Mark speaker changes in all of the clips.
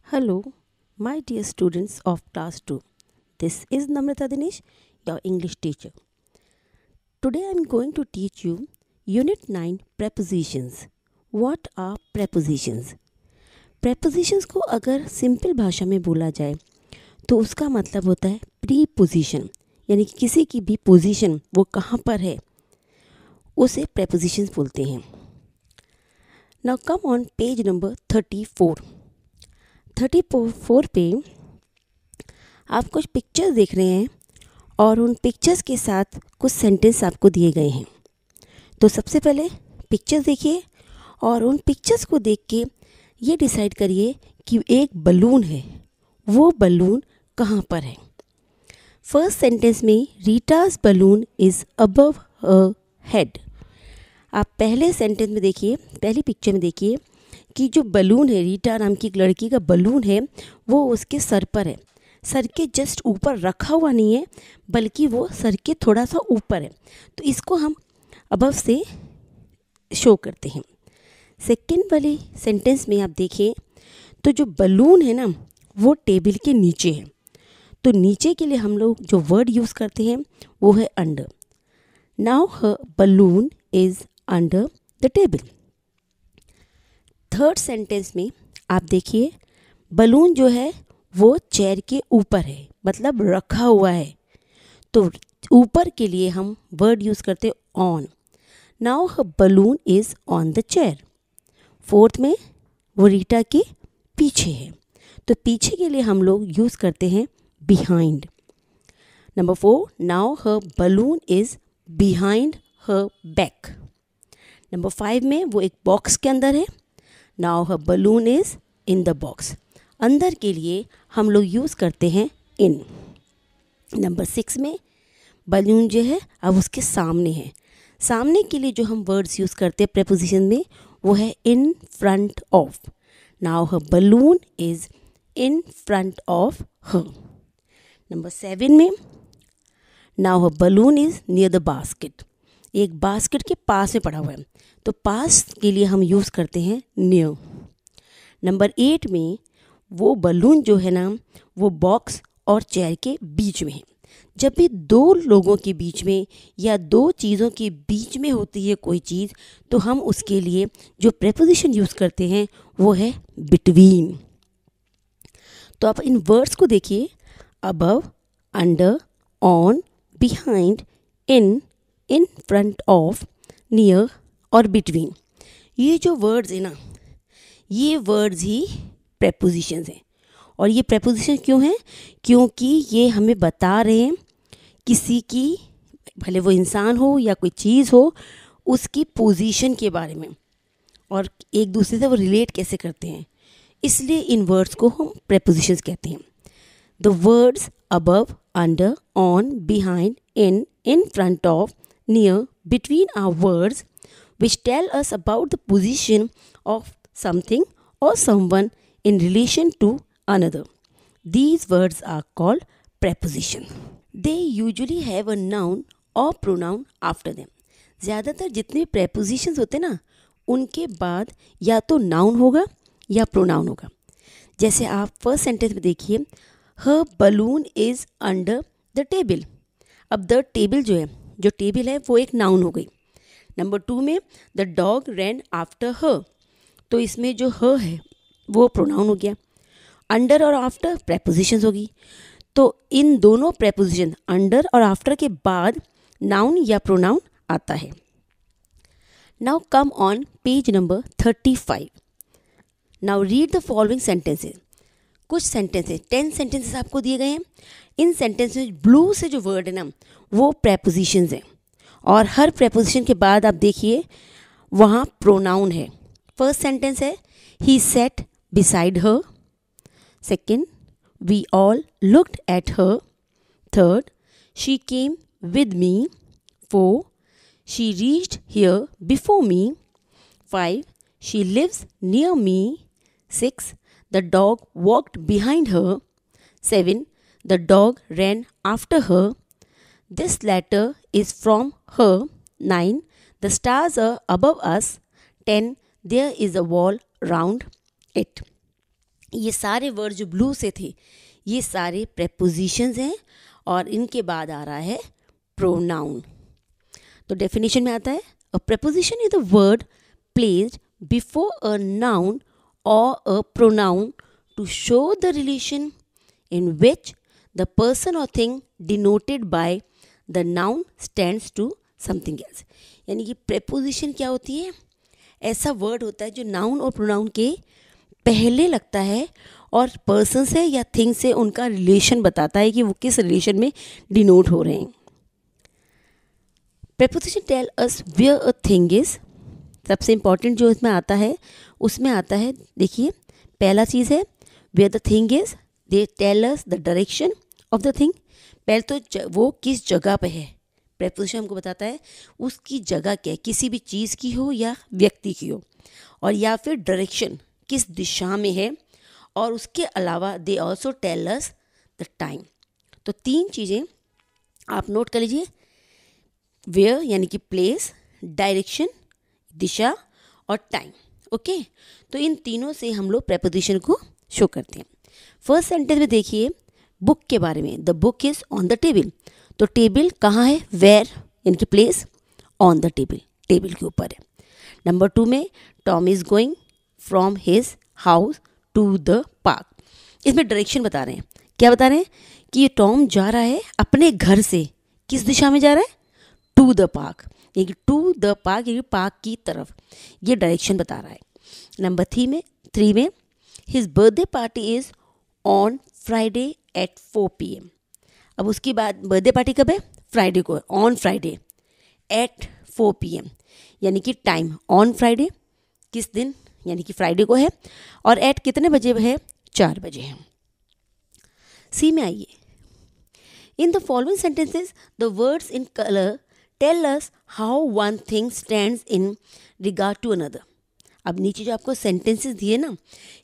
Speaker 1: Hello, my dear students of class 2. This is Namrata Dinesh, your English teacher. Today I am going to teach you Unit 9 Prepositions. What are prepositions? Prepositions को अगर simple भाषा में बोला जाए तो उसका मतलब होता है प्रीपोजिशन, यानी कि किसी की भी पोजीशन वो कहाँ पर है उसे prepositions बोलते हैं. Now come on page number 34. 34 पे आप कुछ पिक्चर्स देख रहे हैं और उन पिक्चर्स के साथ कुछ सेंटेंस आपको दिए गए हैं. तो सबसे पहले पिक्चर्स देखिए और उन पिक्चर्स को देख के ये डिसाइड करिए कि एक बलून है, वो बलून कहाँ पर है. फर्स्ट सेंटेंस में Rita's balloon is above her head. आप पहले सेंटेंस में देखिए, पहली पिक्चर में देखिए कि जो बलून है, रीटा नाम की एक लड़की का बलून है, वो उसके सर पर है. सर के जस्ट ऊपर रखा हुआ नहीं है, बल्कि वो सर के थोड़ा सा ऊपर है. तो इसको हम अबव से शो करते हैं. सेकंड वाली सेंटेंस में आप देखें तो जो बलून है ना, वो टेबल के नीचे है. तो नीचे के लिए हम लोग जो वर्ड यूज़ करते हैं वो है under. Now her balloon is under the table. Third sentence में आप देखिए बलून जो है वो चेयर के ऊपर है, मतलब रखा हुआ है. तो ऊपर के लिए हम वर्ड यूज़ करते हैं on. Now her balloon is on the chair. Fourth में वो रीटा के पीछे है, तो पीछे के लिए हम लोग यूज़ करते हैं behind. Number 4, now her balloon is behind her back. Number 5 में वो एक बॉक्स के अंदर है. Now her balloon is in the box. अंदर के लिए हम लोग यूज़ करते हैं इन. नंबर 6 में बलून जो है अब उसके सामने है. सामने के लिए जो हम वर्ड्स यूज़ करते हैं प्रेपोजिशन में वो है in front of. Now her balloon is in front of her. Number 7 में now her balloon is near the basket. एक बास्केट के पास में पड़ा हुआ है, तो पास के लिए हम यूज़ करते हैं नियर. नंबर 8 में वो बलून जो है ना, वो बॉक्स और चेयर के बीच में है. जब भी दो लोगों के बीच में या दो चीज़ों के बीच में होती है कोई चीज़, तो हम उसके लिए जो प्रेपोजिशन यूज़ करते हैं वो है बिटवीन. तो आप इन वर्ड्स को देखिए, above, under, on, behind, in front of, near और बिटवीन. ये जो वर्ड्स है ना, ये वर्ड्स ही प्रेपोजिशंस हैं. और ये प्रेपोजिशन क्यों हैं? क्योंकि ये हमें बता रहे हैं किसी की, भले वो इंसान हो या कोई चीज़ हो, उसकी पोजीशन के बारे में और एक दूसरे से वो रिलेट कैसे करते हैं. इसलिए इन वर्ड्स को हम प्रेपोजिशंस कहते हैं. The words above, under, on, behind, in front of, near, between are words which tell us about the position of something or someone in relation to another. These words are called prepositions. They usually have a noun or pronoun after them. ज़्यादातर जितने prepositions होते हैं ना, उनके बाद या तो noun होगा या pronoun होगा. जैसे आप फर्स्ट सेंटेंस में देखिए, her balloon is under the table. अब द टेबल जो टेबल है वो एक नाउन हो गई. नंबर 2 में the dog rain after her, तो इसमें जो हर है वो प्रोनाउन हो गया. अंडर और आफ्टर प्रेपोजिशंस होगी. तो इन दोनों प्रेपोजिशन अंडर और आफ्टर के बाद नाउन या प्रोनाउन आता है. Now come on page number 35. Now read the following sentences. कुछ सेंटेंसेस, 10 सेंटेंसेस आपको दिए गए हैं. इन सेंटेंस में ब्लू से जो वर्ड है ना, वो प्रेपोजिशंस हैं. और हर प्रेपोजिशन के बाद आप देखिए वहाँ प्रोनाउन है. फर्स्ट सेंटेंस है he sat beside her. Second, we all looked at her. Third, she came with me. 4, she reached here before me. 5, she lives near me. 6, the dog walked behind her. 7, the dog ran after her. This letter is from her. 9, the stars are above us. 10, there is a wall round it. ये सारे word जो blue से थे ये सारे prepositions हैं और इनके बाद आ रहा है प्रोनाउन। तो डेफिनेशन में आता है a preposition is the word placed before a noun or a pronoun to show the relation in which the person or thing denoted by the noun stands to something else। यानी कि preposition क्या होती है? ऐसा word होता है जो noun और प्रोनाउन के पहले लगता है और पर्सन से या थिंग से उनका रिलेशन बताता है कि वो किस रिलेशन में डिनोट हो रहे हैं। preposition tell us where a thing is। सबसे इम्पॉर्टेंट जो इसमें आता है उसमें आता है, देखिए पहला चीज़ है where the thing is, they tell us the direction of the thing. पहले तो वो किस जगह पे है, प्रेपोजिशन हमको बताता है उसकी जगह क्या है, किसी भी चीज़ की हो या व्यक्ति की हो, और या फिर डायरेक्शन किस दिशा में है, और उसके अलावा they also tell us the time. तो तीन चीज़ें आप नोट कर लीजिए, वेयर यानी कि प्लेस, डायरेक्शन दिशा, और टाइम। ओके, तो इन तीनों से हम लोग प्रेपोजिशन को शो करते हैं। फर्स्ट सेंटेंस में देखिए बुक के बारे में, the book is on the table. तो टेबल कहाँ है, वेयर यानी कि place, on the table table के ऊपर है। नंबर 2 में Tom is going from his house to the park. इसमें डायरेक्शन बता रहे हैं, क्या बता रहे हैं कि टॉम जा रहा है अपने घर से किस दिशा में जा रहा है, टू द पार्क, यानी टू द पार्क यानी पार्क की तरफ, ये डायरेक्शन बता रहा है। नंबर 3 में his birthday party is on Friday at 4 PM। अब उसकी बाद बर्थडे पार्टी कब है, फ्राइडे को है, ऑन फ्राइडे एट 4 PM, यानी कि टाइम ऑन फ्राइडे किस दिन, यानी कि फ्राइडे को है, और एट कितने बजे है, 4 बजे है। सी में आइए, in the following sentences the words in colour tell us how one thing stands in regard to another. अब नीचे जो आपको सेंटेंसेस दिए ना,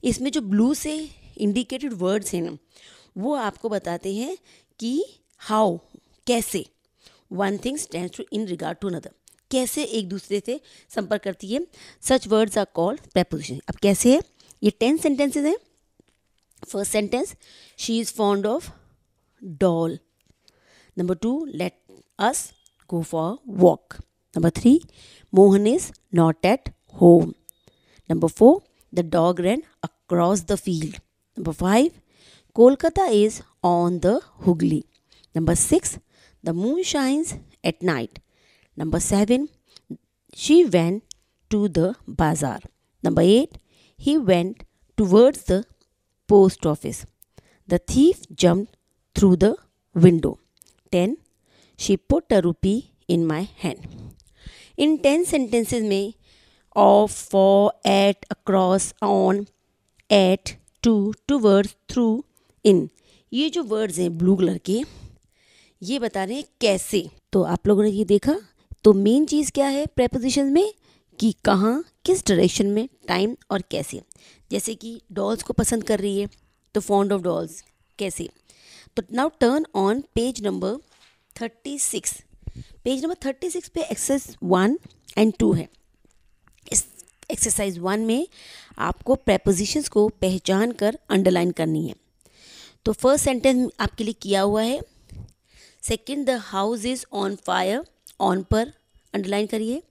Speaker 1: इसमें जो ब्लू से इंडिकेटेड वर्ड्स हैं ना, वो आपको बताते हैं कि हाउ कैसे one thing stands in regard to another, कैसे एक दूसरे से संपर्क करती है। Such words are called preposition. अब कैसे है, ये 10 सेंटेंसेस हैं। First sentence, she is fond of doll. Number 2, let us go for a walk. Number 3, Mohan is not at home. Number 4, the dog ran across the field. Number 5, Kolkata is on the Hooghly. Number 6, the moon shines at night. Number 7, she went to the bazaar. Number 8, he went towards the post office. The thief jumped through the window. 10, she put a rupee in my hand. In 10 sentences में of, for, at, across, on, at, to, towards, through, in, ये जो words हैं blue colour के, ये बता रहे हैं कैसे। तो आप लोगों ने ये देखा, तो मेन चीज़ क्या है prepositions में कि कहाँ, किस डायरेक्शन में, टाइम और कैसे। जैसे कि डॉल्स को पसंद कर रही है तो फॉन्ड ऑफ डॉल्स, कैसे। तो now turn on page number 36। Page number 36 पे एक्सरसाइज 1 एंड 2 है। इस एक्सरसाइज 1 में आपको प्रेपोजिशंस को पहचान कर अंडरलाइन करनी है। तो फर्स्ट सेंटेंस आपके लिए किया हुआ है। Second, the house is on fire, on पर अंडरलाइन करिए।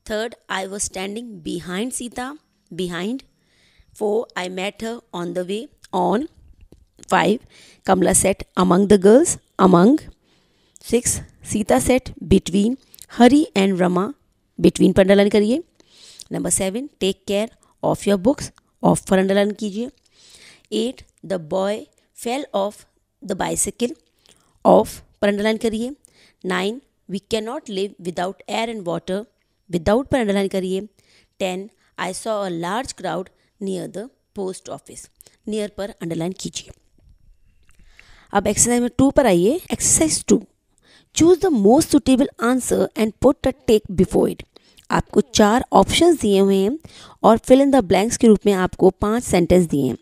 Speaker 1: Third, I was standing behind Sita, behind. 4, I met her on the way, on. 5, Kamala sat among the girls, among. 6, Sita sat between Hari and Rama, between पर underline करिए। Number 7, take care of your books, of पर underline कीजिए। 8, the boy fell off the bicycle, off पर underline करिए। 9, we can not live without air and water, without पर underline करिए। 10, I saw a large crowd near the post office, near पर underline कीजिए। अब exercise में 2 पर आइए। Exercise 2, choose the most suitable answer and put a tick before it. आपको 4 options दिए हुए हैं और फिल इन द ब्लैंक्स के रूप में आपको 5 सेंटेंस दिए हैं।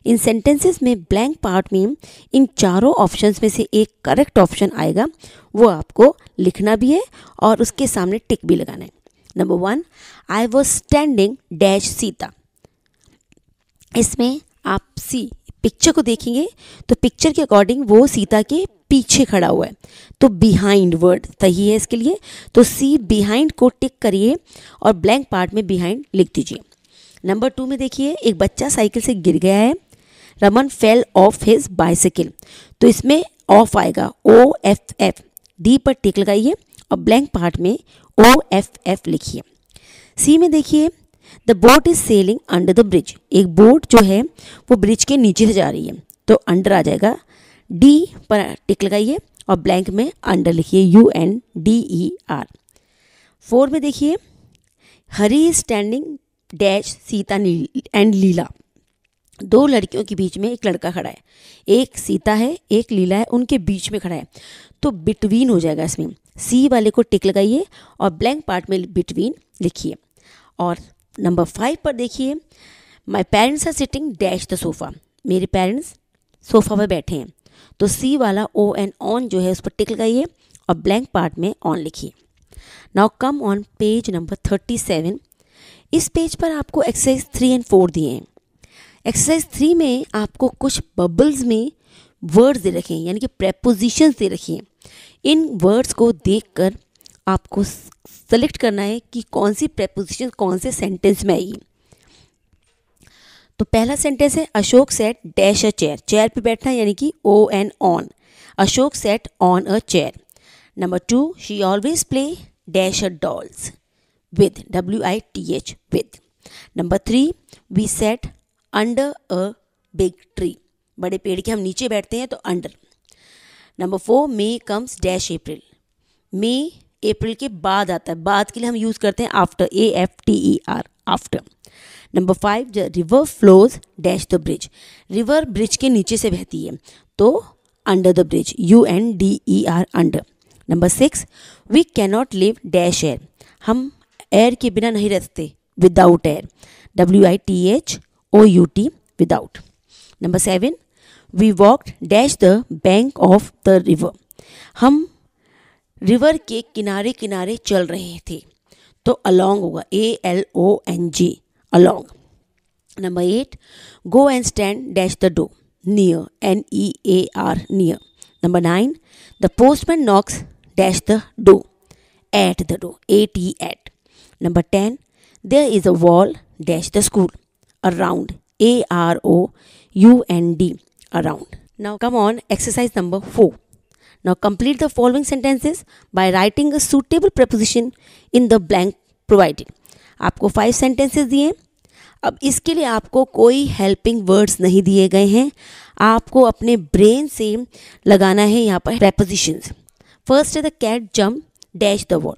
Speaker 1: इन सेंटेंसेस में ब्लैंक पार्ट में इन चारों ऑप्शंस में से एक करेक्ट ऑप्शन आएगा, वो आपको लिखना भी है और उसके सामने टिक भी लगाना है। Number 1, I was standing dash Sita. इसमें आप सी पिक्चर को देखेंगे तो पिक्चर के अकॉर्डिंग वो सीता के पीछे खड़ा हुआ है, तो बिहाइंड वर्ड सही है इसके लिए। तो सी बिहाइंड को टिक करिए और ब्लैंक पार्ट में बिहाइंड लिख दीजिए। नंबर 2 में देखिए, एक बच्चा साइकिल से गिर गया है। Raman fell off his bicycle, तो इसमें ऑफ आएगा OFF, डी पर टिक लगाइए और ब्लैंक पार्ट में OFF लिखिए। सी में देखिए, the boat is selling under the bridge, एक बोट जो है वो ब्रिज के नीचे से जा रही है, तो अंडर आ जाएगा। डी पर टिक लगाइए और ब्लैंक में अंडर लिखिए UNDER। 4 में देखिए, Hari is standing dash Sita and Leela, दो लड़कियों के बीच में एक लड़का खड़ा है, एक सीता है एक लीला है, उनके बीच में खड़ा है, तो बिटवीन हो जाएगा इसमें। सी वाले को टिक लगाइए और ब्लैंक पार्ट में बिटवीन लिखिए। और नंबर 5 पर देखिए, my parents are sitting dash the sofa, मेरे पेरेंट्स सोफ़ा पर बैठे हैं, तो सी वाला ON ऑन जो है उस पर टिक लगाइए और ब्लैंक पार्ट में ऑन लिखिए। Now come on page number 37। इस पेज पर आपको एक्सरसाइज 3 एंड 4 दिए हैं। एक्सरसाइज 3 में आपको कुछ बबल्स में वर्ड्स दे रखे हैं, यानी कि प्रेपोजिशंस दे रखी हैं। इन वर्ड्स को देखकर आपको सेलेक्ट करना है कि कौन सी प्रेपोजिशन कौन से सेंटेंस में आएगी। तो पहला सेंटेंस है, Ashok sat dash a chair, chair पे बैठना यानी कि ON on, Ashok sat on a chair. Number 2, she always play dash a dolls with WITH with। Number 3, we sat under a big tree, बड़े पेड़ के हम नीचे बैठते हैं तो under. Number 4, May comes dash April, May April के बाद आता है, बाद के लिए हम यूज़ करते हैं after, AFTER after. Number 5, the river flows dash the bridge, river bridge के नीचे से बहती है, तो under the bridge UNDER under. Number 6, we cannot live dash air, हम एयर के बिना नहीं रह सकते, without air, WITHOUT without. Number 7, we walked dash the bank of the river, हम रिवर के किनारे किनारे चल रहे थे, तो अलोंग होगा ALONG along. Number 8, go and stand dash the door, near NEAR near. Number 9, the postman knocks dash the door, at the door AT at. Number 10, there is a wall dash the school, around AROUND around. Now come on, exercise number 4. Now complete the following sentences by writing a suitable preposition in the blank provided. आपको 5 sentences दिए। अब इसके लिए आपको कोई helping words नहीं दिए गए हैं, आपको अपने brain से लगाना है यहाँ पर prepositions. First है the cat jumped dash the wall,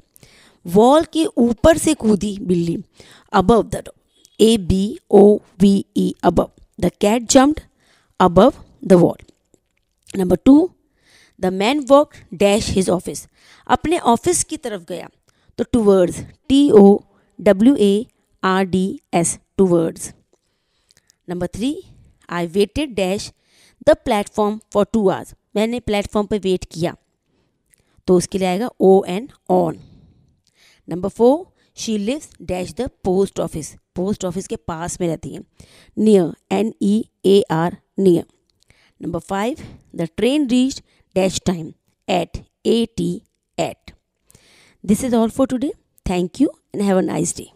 Speaker 1: wall के ऊपर से कूदी बिल्ली, above the door ABOVE above, the cat jumped above the wall. Number 2, the man walk dash his office, अपने ऑफिस की तरफ गया, तो towards TOWARDS towards. Number 3, I waited dash the platform for 2 hours, मैंने प्लेटफॉर्म पर wait किया, तो उसके लिए आएगा ON on. Number 4, she lives dash the post office, post office के पास में रहती है, near NEAR near. Number 5, the train reached dash time at AT at. This is all for today, thank you and have a nice day.